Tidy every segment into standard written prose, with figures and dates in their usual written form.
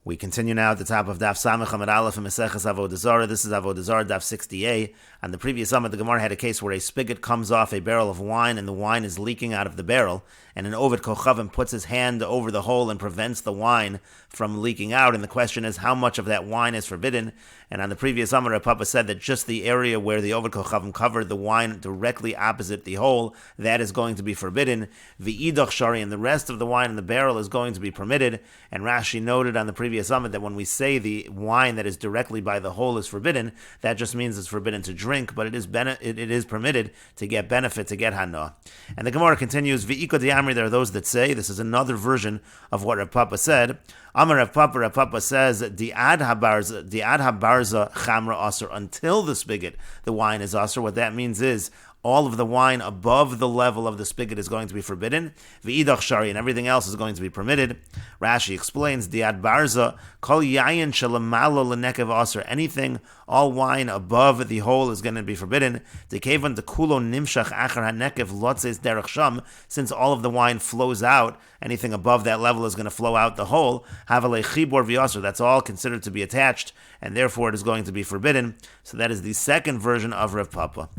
We continue now at the top of Daf Samech Aleph and Meseches Avodah Zara. This is Avodah Zarah Daf 60a. On the previous summit, the Gemara had a case where a spigot comes off a barrel of wine and the wine is leaking out of the barrel, and an Ovid Kochavim puts his hand over the hole and prevents the wine from leaking out. And the question is, how much of that wine is forbidden? And on the previous summit, Rav Papa said that just the area where the Ovid Kochavim covered the wine directly opposite the hole, that is going to be forbidden. V'idach shari, and the rest of the wine in the barrel is going to be permitted. And Rashi noted on the previous summit that when we say the wine that is directly by the hole is forbidden, that just means it's forbidden to drink, but it is permitted to get benefit, to get hana. And the Gemara continues, V'iko diamri, there are those that say, this is another version of what Rav Papa said. Amar Rav Papa says, Di'ad habarza chamra aser, until the spigot, the wine is aser. What that means is, all of the wine above the level of the spigot is going to be forbidden. V'idach shari, and everything else is going to be permitted. Rashi explains, Diad barza, kol yayin shalamalo lenekev aser, anything, all wine above the hole is going to be forbidden. Dekevan dekulo nimshach achar hanekev lotzes derech sham, since all of the wine flows out, anything above that level is going to flow out the hole. Havale chibor v'aser, that's all considered to be attached, and therefore it is going to be forbidden. So that is the second version of Rav Papa.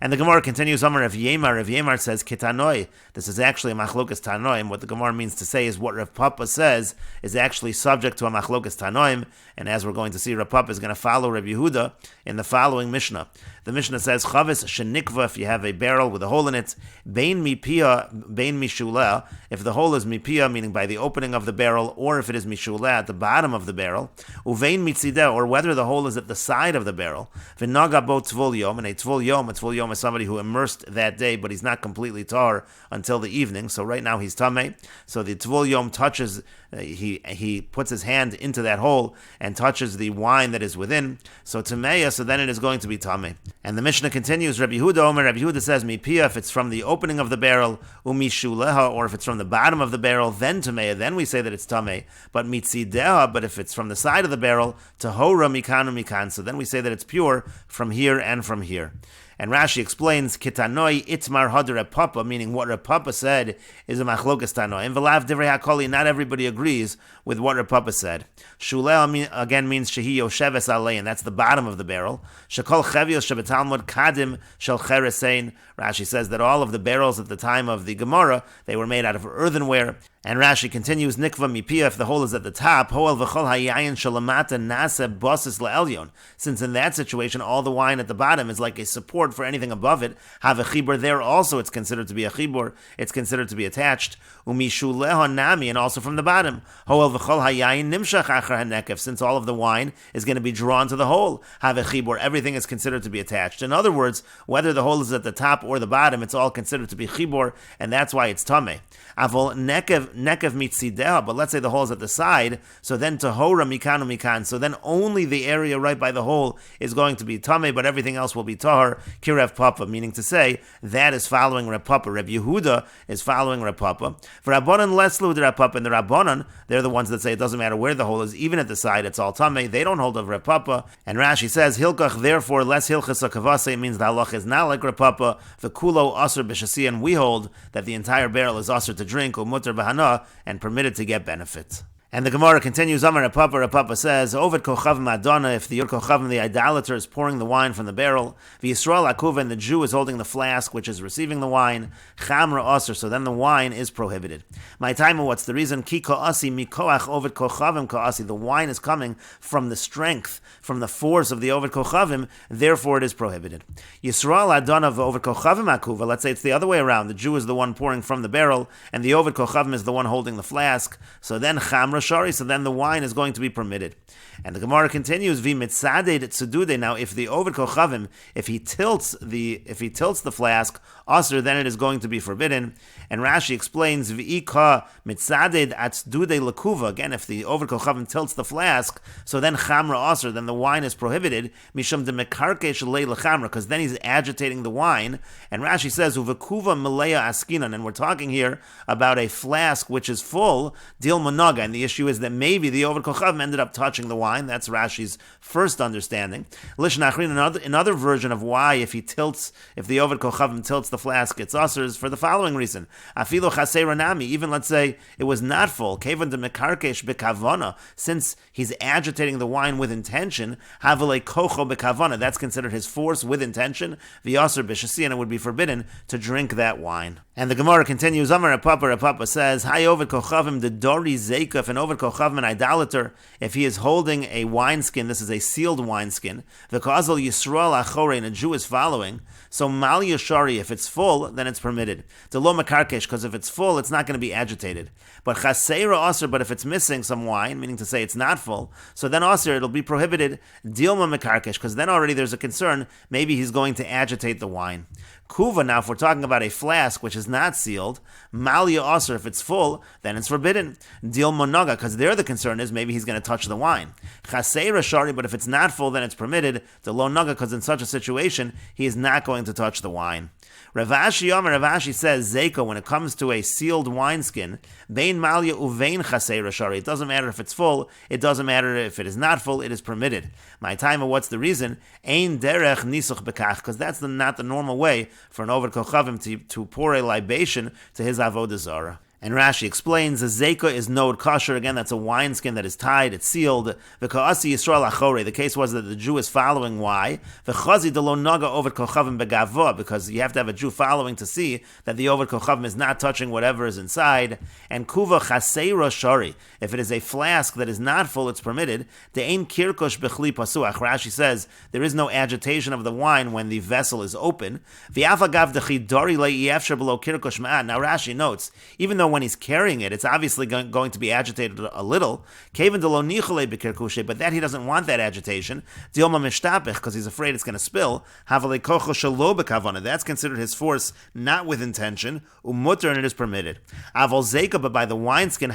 And the Gemara continues, Amar Rav Yemar. Rav Yemar says, Kitanoi. This is actually a machlokas tanoim. What the Gemara means to say is what Rav Papa says is actually subject to a machlokas tanoim. And as we're going to see, Rav Papa is going to follow Rav Yehuda in the following Mishnah. The Mishnah says, Chavis shenikva, if you have a barrel with a hole in it, bein mipia, bein mishula, if the hole is mipia, meaning by the opening of the barrel, or if it is mishula, at the bottom of the barrel, uvein mitzideh, or whether the hole is at the side of the barrel, v'naga bo tvul yom, and a tvul yom is somebody who immersed that day, but he's not completely tar until the evening, so right now he's tameh, so the tvul yom touches, he puts his hand into that hole and touches the wine that is within, so tameya, so then it is going to be tameh. And the Mishnah continues, Rabbi Yehuda Omer, Rabbi Yehuda says, Mipia, if it's from the opening of the barrel, Umishuleha, or if it's from the bottom of the barrel, then Tameya, then we say that it's Tameh. But Mitzideha, but if it's from the side of the barrel, Tahora Mikanu Mikan, so then we say that it's pure from here and from here. And Rashi explains, Kitanoi itmar hadar Rav Papa, meaning what Rav Papa said is a machlokas tanoi. And v'lav divrei hakoli, not everybody agrees with what Rav Papa said. Shuleh again means shehi yosheves alei, and that's the bottom of the barrel. Shekol chevios shebetalmud kadim shel cheresein. Rashi says that all of the barrels at the time of the Gemara, they were made out of earthenware. And Rashi continues, Nikva mipia, if the hole is at the top, hoel v'chol hayayin shalamata nase bosis la'elyon. Since in that situation, all the wine at the bottom is like a support for anything above it. Have a chibur there also, it's considered to be a chibur, it's considered to be attached. Umishuleho nami, and also from the bottom. Hoel v'chol hayayin nimshach achar hanekev, since all of the wine is going to be drawn to the hole. Have a chibur, everything is considered to be attached. In other words, whether the hole is at the top or the bottom, it's all considered to be chibur, and that's why it's tameh. Avol nekev mitzideha, but let's say the hole is at the side, so then tahora mikanu mikan, so then only the area right by the hole is going to be tameh, but everything else will be tahor, kirev papa, meaning to say, that is following Rav Papa. Rav Yehuda is following Rav Papa. For Rabbanan leslu de Rav Papa, and the Rabbanan, they're the ones that say it doesn't matter where the hole is, even at the side, it's all tameh. They don't hold of Rav Papa. And Rashi says, hilkach, therefore, less hilchas akavase, means the halach is not like Rav Papa, the kulo aser b'shasi, and we hold that the entire barrel is aser to drink, or mutter b'hana, and permitted to get benefits. And the Gemara continues, Amar Rav Papa says, Ovid Kochavim Madonna, if the Kochavim, the idolater, is pouring the wine from the barrel, V'Yisrael Akuva, and the Jew is holding the flask which is receiving the wine, Chamra Aser, so then the wine is prohibited. My time, what's the reason? Ki Ka'asi Mikoach Ovid Kochavim Ka'asi, the wine is coming from the strength, from the force of the Ovid Kochavim, therefore it is prohibited. Yisrael Adona Ovid Kochavim Akuva, let's say it's the other way around, the Jew is the one pouring from the barrel, and the Ovid Kochavim is the one holding the flask, so then Chamra Shari, so then the wine is going to be permitted. And the Gemara continues, V'mitzaded tzedude. Now, if the Ovid Kochavim, if he tilts the flask, aser, then it is going to be forbidden. And Rashi explains, V'ika mitzaded atzdude lakuva. Again, if the Ovid Kochavim tilts the flask, so then chamra aser, then the wine is prohibited. Mishum de mekarkesh le lechamra, because then he's agitating the wine. And Rashi says, Uvekuva malaya askinan, and we're talking here about a flask which is full, dil monaga, and the issue is that maybe the Oved Kochavim ended up touching the wine. That's Rashi's first understanding. Another version of why, if the Oved Kochavim tilts the flask, it's usher, is for the following reason. Afilu chasei ranami, even let's say it was not full, kevan de mekarkesh bekavana, since he's agitating the wine with intention, havale kocho bekavana, that's considered his force with intention, the usher b'shasi, and it would be forbidden to drink that wine. And the Gemara continues, Amar Rapapa says, Hi Oved Kochavim, the Dori Zeika, if an Oved Kochavim, an idolater, if he is holding a wineskin, this is a sealed wineskin, the Kazal Yisrael Achore, and a Jew is following, so Mal Yashari, if it's full, then it's permitted. The Lo Makarkesh, because if it's full, it's not going to be agitated. But Chaseira Aser, but if it's missing some wine, meaning to say it's not full, so then Aser, it'll be prohibited, Dilma Makarkesh, because then already there's a concern, maybe he's going to agitate the wine. Kuva, now if we're talking about a flask which is not sealed, Malia Aser, if it's full, then it's forbidden. Dil Monaga, because there the concern is maybe he's going to touch the wine. Chaseira Shari, but if it's not full, then it's permitted. The Lo Naga, because in such a situation, he is not going to touch the wine. Ravashi says, Zeko, when it comes to a sealed wineskin, Bein Malia Uvein Chaseira Shari, it doesn't matter if it's full, it doesn't matter if it is not full, it is permitted. My time, what's the reason? Ein Derech Nisuch Bekach, because that's not the normal way for an Oved Kochavim to pour a libation to his Avoda Zara. And Rashi explains, the Zeka is nod kosher. Again, that's a wineskin that is tied, it's sealed. V'ka'asi Yisrael achore. The case was that the Jew is following. Why? V'chazi de lo naga Oved Kochavim begavo, because you have to have a Jew following to see that the Oved Kochavim is not touching whatever is inside. And kuva chaseira shari. If it is a flask that is not full, it's permitted. De'ein kirkosh bechli pasuach. Rashi says there is no agitation of the wine when the vessel is open. V'afagav dechi dori le'yefsher below kirkosh ma'at. Now Rashi notes, even though when he's carrying it, it's obviously going to be agitated a little. But that he doesn't want that agitation. Because he's afraid it's going to spill. That's considered his force, not with intention. And it is permitted. But by the wineskin,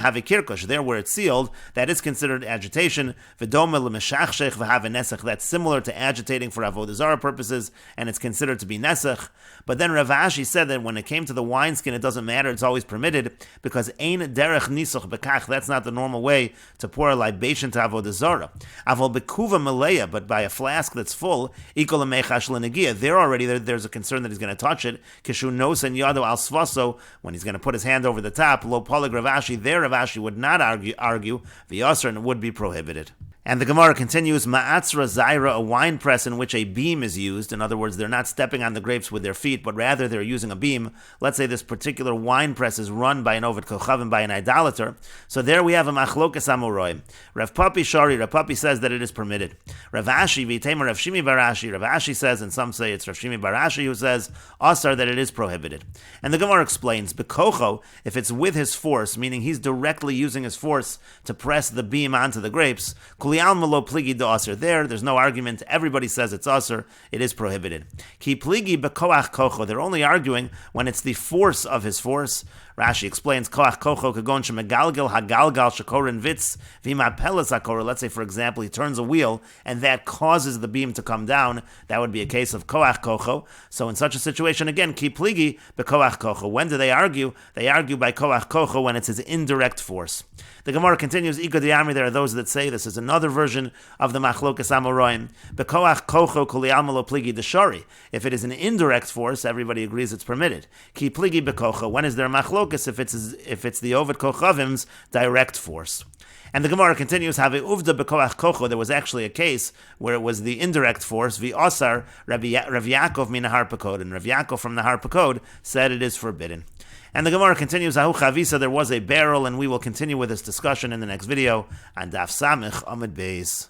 there where it's sealed, that is considered agitation. That's similar to agitating for Avodah Zara purposes, and it's considered to be nesach. But then Rav Ashi said that when it came to the wineskin, it doesn't matter, it's always permitted, because ein derech nisuch bekach, that's not the normal way to pour a libation to Avodah Zara. Aval bekuva maleya, but by a flask that's full, ikol mechash lenegia, there's a concern that he's going to touch it. Kishu nos and yado al svaso, when he's going to put his hand over the top. Lo polig Rav Ashi, there Rav Ashi would not argue the asr, and it would be prohibited. And the Gemara continues, Ma'atzra Zaira, a wine press in which a beam is used. In other words, they're not stepping on the grapes with their feet, but rather they're using a beam. Let's say this particular wine press is run by an Oved Kochavim, by an idolater. So there we have a Machlokas Amoraim. Rav Papi Shari, Rav Papi says that it is permitted. Rav Ashi, V'itema Rav Shimi Barashi, Rav Ashi says, and some say it's Rav Shimi Barashi who says, Asar, that it is prohibited. And the Gemara explains, Bekocho, if it's with his force, meaning he's directly using his force to press the beam onto the grapes, there's no argument. Everybody says it's aser. It is prohibited. Ki pligi bekoach kocho. They're only arguing when it's the force of his force. Rashi explains, koach kocho kagon shemegalgel hagalgal shekorin vitz v'mapelas hakor. Let's say, for example, he turns a wheel and that causes the beam to come down. That would be a case of koach kocho. So in such a situation, again, ki pligi bekoach kocho. When do they argue? They argue by koach kocho when it's his indirect force. The Gemara continues, Iko Diamri, there are those that say this is another version of the Machlokas Amoraim. Bekoach kocho kuliyalma lo pligi deshari. If it is an indirect force, everybody agrees it's permitted. Ki pligi bekocho. When is there Machlokas? If it's the Oved Kochavim's direct force. And the Gemara continues, Have uvda bekoach kocho. There was actually a case where it was the indirect force. V'osar Rav Yaakov min Nahar Pekod, and Rav Yaakov from Nahar Pekod said it is forbidden. And the Gemara continues, Ahu Chavisa, there was a barrel, and we will continue with this discussion in the next video on Daf Samech Amud Beis.